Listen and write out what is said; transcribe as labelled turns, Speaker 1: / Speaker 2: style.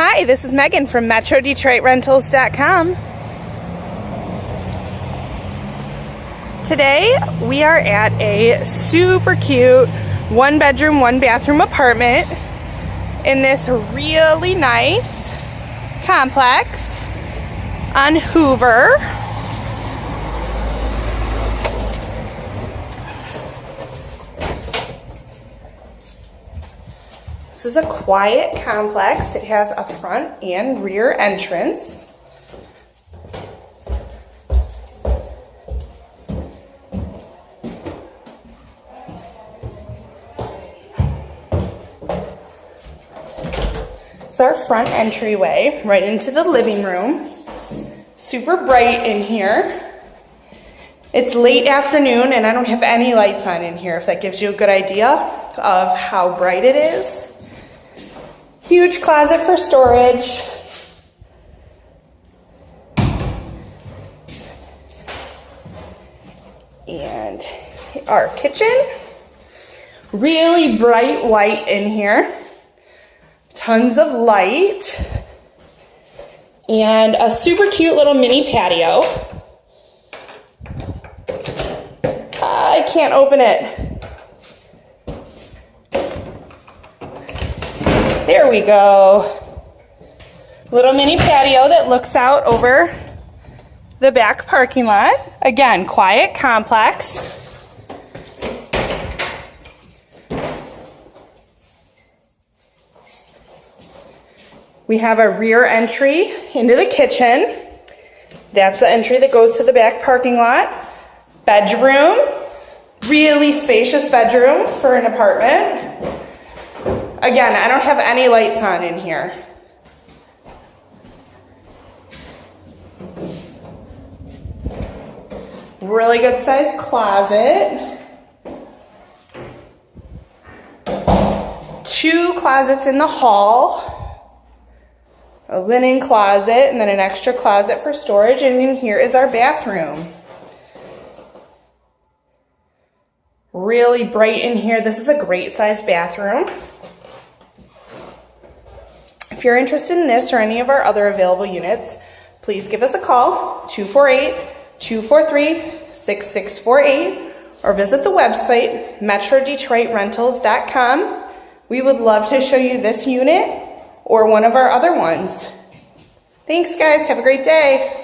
Speaker 1: Hi, this is Megan from MetroDetroitRentals.com. Today we are at a super cute one bedroom, one bathroom apartment in this really nice complex on Hoover. This is a quiet complex. It has a front and rear entrance. It's our front entryway right into the living room. Super bright in here. It's late afternoon and I don't have any lights on in here, if that gives you a good idea of how bright it is. Huge closet for storage. And our kitchen. Really bright white in here. Tons of light. And a super cute little mini patio. I can't open it. There we go. Little mini patio that looks out over the back parking lot. Again, quiet complex. We have a rear entry into the kitchen. That's the entry that goes to the back parking lot. Bedroom. Really spacious bedroom for an apartment. Again, I don't have any lights on in here. Really good sized closet. 2 closets in the hall. A linen closet and then an extra closet for storage. And in here is our bathroom. Really bright in here. This is a great sized bathroom. If you're interested in this or any of our other available units, please give us a call, 248-243-6648, or visit the website, MetroDetroitRentals.com. We would love to show you this unit or one of our other ones. Thanks, guys. Have a great day.